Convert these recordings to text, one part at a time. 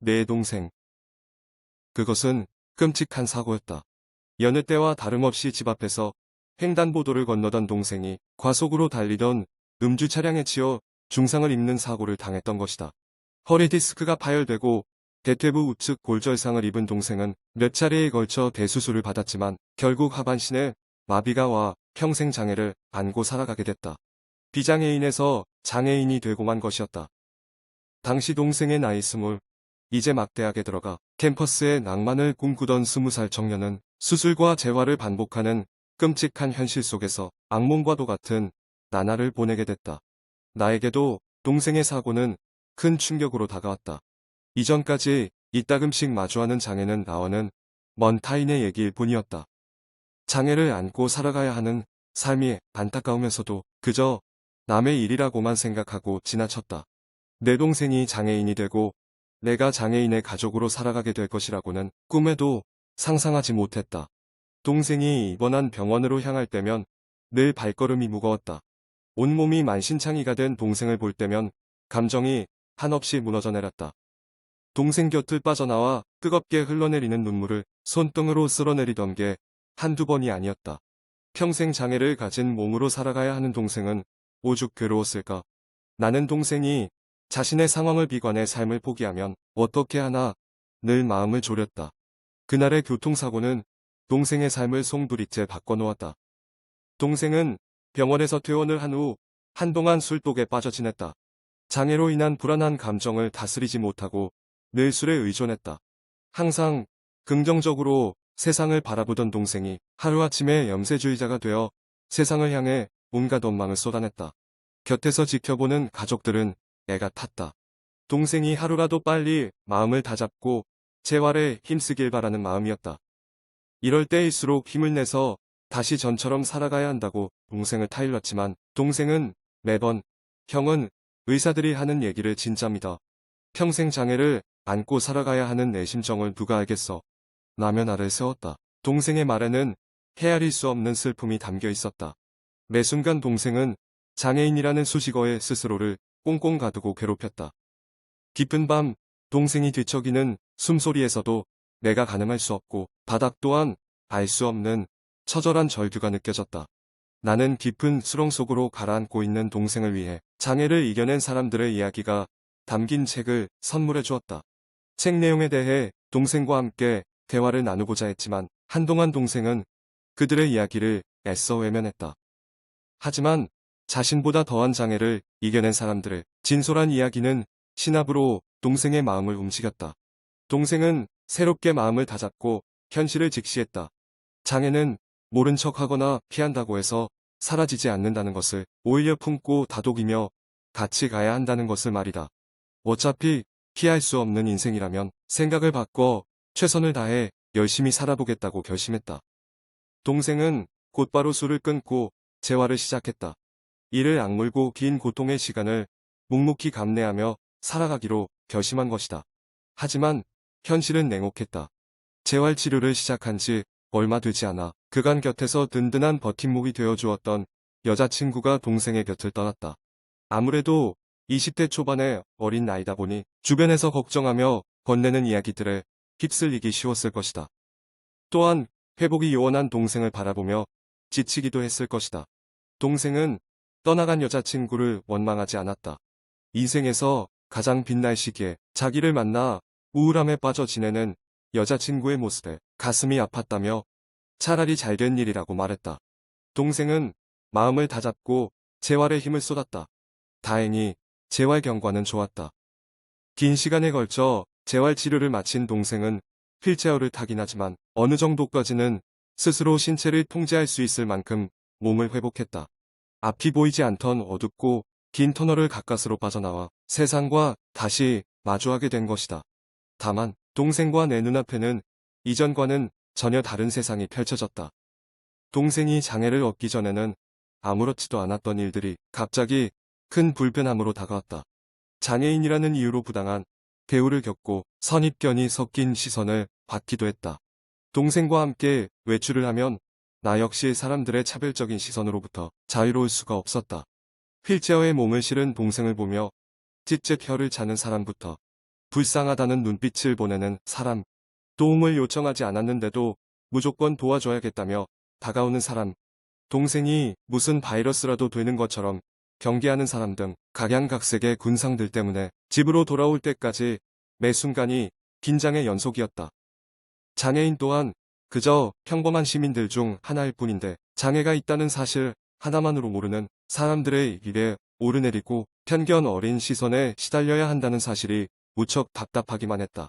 내 동생. 그것은 끔찍한 사고였다. 여느 때와 다름없이 집 앞에서 횡단보도를 건너던 동생이 과속으로 달리던 음주 차량에 치여 중상을 입는 사고를 당했던 것이다. 허리 디스크가 파열되고 대퇴부 우측 골절상을 입은 동생은 몇 차례에 걸쳐 대수술을 받았지만 결국 하반신에 마비가 와 평생 장애를 안고 살아가게 됐다. 비장애인에서 장애인이 되고 만 것이었다. 당시 동생의 나이 20, 이제 막 대학에 들어가 캠퍼스의 낭만을 꿈꾸던 20살 청년은 수술과 재활을 반복하는 끔찍한 현실 속에서 악몽과도 같은 나날을 보내게 됐다. 나에게도 동생의 사고는 큰 충격으로 다가왔다. 이전까지 이따금씩 마주하는 장애는 나와는 먼 타인의 얘기일 뿐이었다. 장애를 안고 살아가야 하는 삶이 안타까우면서도 그저 남의 일이라고만 생각하고 지나쳤다. 내 동생이 장애인이 되고 내가 장애인의 가족으로 살아가게 될 것이라고는 꿈에도 상상하지 못했다. 동생이 입원한 병원으로 향할 때면 늘 발걸음이 무거웠다. 온몸이 만신창이가 된 동생을 볼 때면 감정이 한없이 무너져 내렸다. 동생 곁을 빠져나와 뜨겁게 흘러내리는 눈물을 손등으로 쓸어내리던 게 한두 번이 아니었다. 평생 장애를 가진 몸으로 살아가야 하는 동생은 오죽 괴로웠을까. 나는 동생이 자신의 상황을 비관해 삶을 포기하면 어떻게 하나 늘 마음을 졸였다. 그날의 교통사고는 동생의 삶을 송두리째 바꿔놓았다. 동생은 병원에서 퇴원을 한 후 한동안 술독에 빠져 지냈다. 장애로 인한 불안한 감정을 다스리지 못하고 늘 술에 의존했다. 항상 긍정적으로 세상을 바라보던 동생이 하루아침에 염세주의자가 되어 세상을 향해 온갖 원망을 쏟아냈다. 곁에서 지켜보는 가족들은 애가 탔다. 동생이 하루라도 빨리 마음을 다잡고 재활에 힘쓰길 바라는 마음이었다. 이럴 때일수록 힘을 내서 다시 전처럼 살아가야 한다고 동생을 타일렀지만 동생은 매번 형은 의사들이 하는 얘기를 진짜 믿어. 평생 장애를 안고 살아가야 하는 내 심정을 누가 알겠어. 라며 나를 세웠다. 동생의 말에는 헤아릴 수 없는 슬픔이 담겨 있었다. 매 순간 동생은 장애인이라는 수식어에 스스로를 꽁꽁 가두고 괴롭혔다. 깊은 밤 동생이 뒤척이는 숨소리에서도 내가 가늠할 수 없고 바닥 또한 알 수 없는 처절한 절규가 느껴졌다. 나는 깊은 수렁 속으로 가라앉고 있는 동생을 위해 장애를 이겨낸 사람들의 이야기가 담긴 책을 선물해 주었다. 책 내용에 대해 동생과 함께 대화를 나누고자 했지만 한동안 동생은 그들의 이야기를 애써 외면했다. 하지만 자신보다 더한 장애를 이겨낸 사람들의 진솔한 이야기는 신압으로 동생의 마음을 움직였다. 동생은 새롭게 마음을 다잡고 현실을 직시했다. 장애는 모른 척하거나 피한다고 해서 사라지지 않는다는 것을 오히려 품고 다독이며 같이 가야 한다는 것을 말이다. 어차피 피할 수 없는 인생이라면 생각을 바꿔 최선을 다해 열심히 살아보겠다고 결심했다. 동생은 곧바로 술을 끊고 재활을 시작했다. 이를 악물고 긴 고통의 시간을 묵묵히 감내하며 살아가기로 결심한 것이다. 하지만 현실은 냉혹했다. 재활 치료를 시작한 지 얼마 되지 않아 그간 곁에서 든든한 버팀목이 되어주었던 여자친구가 동생의 곁을 떠났다. 아무래도 20대 초반의 어린 나이다 보니 주변에서 걱정하며 건네는 이야기들에 휩쓸리기 쉬웠을 것이다. 또한 회복이 요원한 동생을 바라보며 지치기도 했을 것이다. 동생은 떠나간 여자친구를 원망하지 않았다. 인생에서 가장 빛날 시기에 자기를 만나 우울함에 빠져 지내는 여자친구의 모습에 가슴이 아팠다며 차라리 잘된 일이라고 말했다. 동생은 마음을 다잡고 재활에 힘을 쏟았다. 다행히 재활 경과는 좋았다. 긴 시간에 걸쳐 재활 치료를 마친 동생은 휠체어를 타긴 하지만 어느 정도까지는 스스로 신체를 통제할 수 있을 만큼 몸을 회복했다. 앞이 보이지 않던 어둡고 긴 터널을 가까스로 빠져나와 세상과 다시 마주하게 된 것이다. 다만 동생과 내 눈앞에는 이전과는 전혀 다른 세상이 펼쳐졌다. 동생이 장애를 얻기 전에는 아무렇지도 않았던 일들이 갑자기 큰 불편함으로 다가왔다. 장애인이라는 이유로 부당한 대우를 겪고 선입견이 섞인 시선을 받기도 했다. 동생과 함께 외출을 하면 나 역시 사람들의 차별적인 시선으로부터 자유로울 수가 없었다. 휠체어에 몸을 실은 동생을 보며 찝찝 혀를 차는 사람부터 불쌍하다는 눈빛을 보내는 사람. 도움을 요청하지 않았는데도 무조건 도와줘야겠다며 다가오는 사람. 동생이 무슨 바이러스라도 되는 것처럼 경계하는 사람 등 각양각색의 군상들 때문에 집으로 돌아올 때까지 매 순간이 긴장의 연속이었다. 장애인 또한 그저 평범한 시민들 중 하나일 뿐인데 장애가 있다는 사실 하나만으로 모르는 사람들의 입에 오르내리고 편견 어린 시선에 시달려야 한다는 사실이 무척 답답하기만 했다.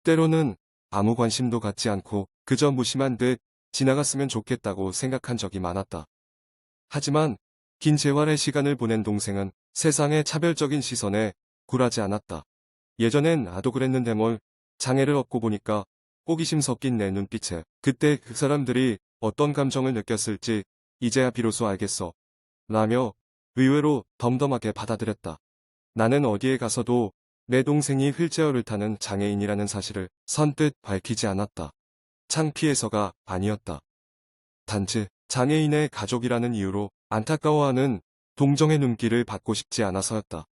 때로는 아무 관심도 갖지 않고 그저 무심한 듯 지나갔으면 좋겠다고 생각한 적이 많았다. 하지만 긴 재활의 시간을 보낸 동생은 세상의 차별적인 시선에 굴하지 않았다. 예전엔 나도 그랬는데 뭘 장애를 얻고 보니까 호기심 섞인 내 눈빛에 그때 그 사람들이 어떤 감정을 느꼈을지 이제야 비로소 알겠어. 라며 의외로 덤덤하게 받아들였다. 나는 어디에 가서도 내 동생이 휠체어를 타는 장애인이라는 사실을 선뜻 밝히지 않았다. 창피해서가 아니었다. 단지 장애인의 가족이라는 이유로 안타까워하는 동정의 눈길을 받고 싶지 않아서였다.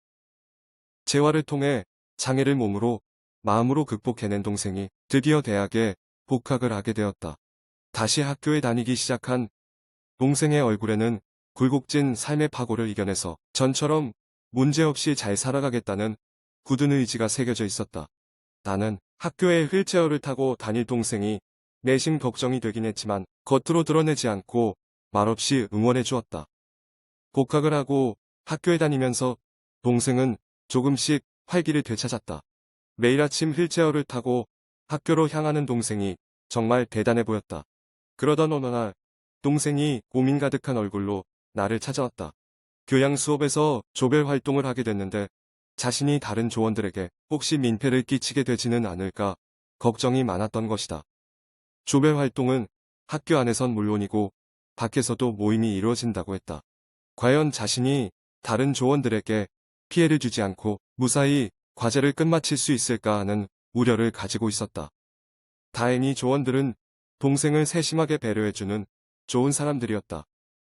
재활을 통해 장애를 몸으로 마음으로 극복해낸 동생이 드디어 대학에 복학을 하게 되었다. 다시 학교에 다니기 시작한 동생의 얼굴에는 굴곡진 삶의 파고를 이겨내서 전처럼 문제없이 잘 살아가겠다는 굳은 의지가 새겨져 있었다. 나는 학교에 휠체어를 타고 다닐 동생이 내심 걱정이 되긴 했지만 겉으로 드러내지 않고 말없이 응원해 주었다. 복학을 하고 학교에 다니면서 동생은 조금씩 활기를 되찾았다. 매일 아침 휠체어를 타고 학교로 향하는 동생이 정말 대단해 보였다. 그러던 어느 날 동생이 고민 가득한 얼굴로 나를 찾아왔다. 교양 수업에서 조별 활동을 하게 됐는데 자신이 다른 조원들에게 혹시 민폐를 끼치게 되지는 않을까 걱정이 많았던 것이다. 조별 활동은 학교 안에선 물론이고 밖에서도 모임이 이루어진다고 했다. 과연 자신이 다른 조원들에게 피해를 주지 않고 무사히 과제를 끝마칠 수 있을까 하는 우려를 가지고 있었다. 다행히 조원들은 동생을 세심하게 배려해주는 좋은 사람들이었다.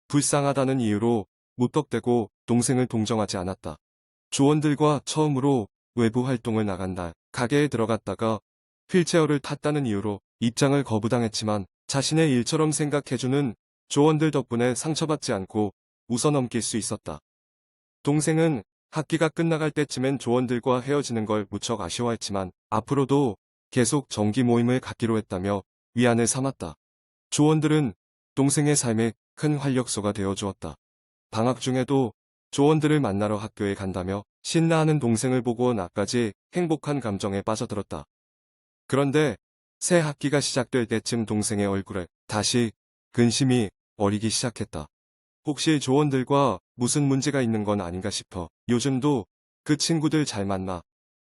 불쌍하다는 이유로 무턱대고 동생을 동정하지 않았다. 조원들과 처음으로 외부 활동을 나간 날 가게에 들어갔다가 휠체어를 탔다는 이유로 입장을 거부당했지만 자신의 일처럼 생각해주는 조원들 덕분에 상처받지 않고 웃어넘길 수 있었다. 동생은 학기가 끝나갈 때쯤엔 조원들과 헤어지는 걸 무척 아쉬워했지만 앞으로도 계속 정기 모임을 갖기로 했다며 위안을 삼았다. 조원들은 동생의 삶에 큰 활력소가 되어주었다. 방학 중에도 조원들을 만나러 학교에 간다며 신나하는 동생을 보고 나까지 행복한 감정에 빠져들었다. 그런데 새 학기가 시작될 때쯤 동생의 얼굴에 다시 근심이 어리기 시작했다. 혹시 조원들과 무슨 문제가 있는 건 아닌가 싶어 요즘도 그 친구들 잘 만나?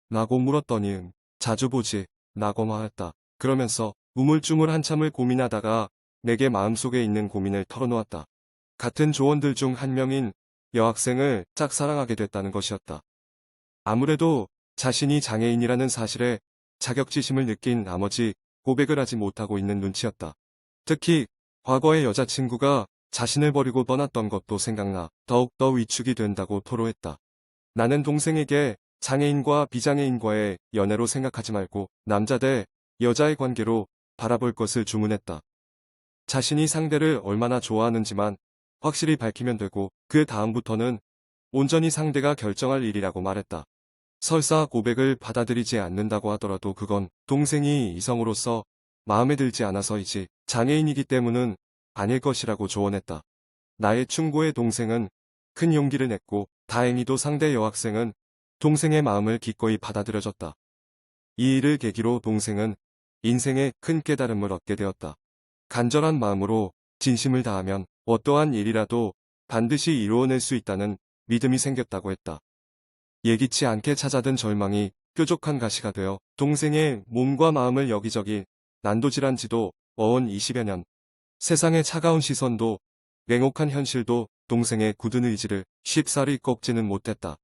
라고 물었더니 자주 보지 라고 말했다. 그러면서 우물쭈물 한참을 고민하다가 내게 마음속에 있는 고민을 털어놓았다. 같은 조원들 중 한 명인 여학생을 짝사랑하게 됐다는 것이었다. 아무래도 자신이 장애인이라는 사실에 자격지심을 느낀 나머지 고백을 하지 못하고 있는 눈치였다. 특히 과거의 여자친구가 자신을 버리고 떠났던 것도 생각나 더욱더 위축이 된다고 토로했다. 나는 동생에게 장애인과 비장애인과의 연애로 생각하지 말고 남자 대 여자의 관계로 바라볼 것을 주문했다. 자신이 상대를 얼마나 좋아하는지만 확실히 밝히면 되고 그 다음부터는 온전히 상대가 결정할 일이라고 말했다. 설사 고백을 받아들이지 않는다고 하더라도 그건 동생이 이성으로서 마음에 들지 않아서이지 장애인이기 때문은 아닐 것이라고 조언했다. 나의 충고에 동생은 큰 용기를 냈고 다행히도 상대 여학생은 동생의 마음을 기꺼이 받아들여줬다. 이 일을 계기로 동생은 인생에 큰 깨달음을 얻게 되었다. 간절한 마음으로 진심을 다하면 어떠한 일이라도 반드시 이루어낼 수 있다는 믿음이 생겼다고 했다. 예기치 않게 찾아든 절망이 뾰족한 가시가 되어 동생의 몸과 마음을 여기저기 난도질한 지도 어언 20여 년. 세상의 차가운 시선도 냉혹한 현실도 동생의 굳은 의지를 쉽사리 꺾지는 못했다.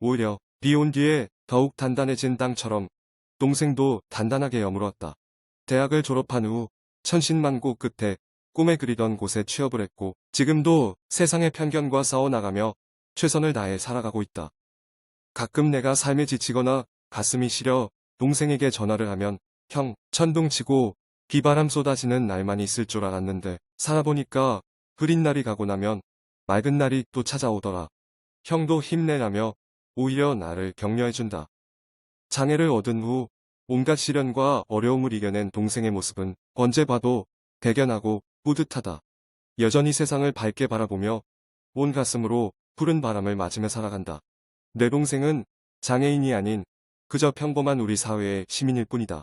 오히려 비 온 뒤에 더욱 단단해진 땅처럼 동생도 단단하게 여물었다. 대학을 졸업한 후 천신만고 끝에 꿈에 그리던 곳에 취업을 했고 지금도 세상의 편견과 싸워나가며 최선을 다해 살아가고 있다. 가끔 내가 삶에 지치거나 가슴이 시려 동생에게 전화를 하면 형, 천둥 치고 비바람 쏟아지는 날만 있을 줄 알았는데 살아보니까 흐린 날이 가고 나면 맑은 날이 또 찾아오더라. 형도 힘내라며 오히려 나를 격려해준다. 장애를 얻은 후 온갖 시련과 어려움을 이겨낸 동생의 모습은 언제 봐도 대견하고 뿌듯하다. 여전히 세상을 밝게 바라보며 온 가슴으로 푸른 바람을 맞으며 살아간다. 내 동생은 장애인이 아닌 그저 평범한 우리 사회의 시민일 뿐이다.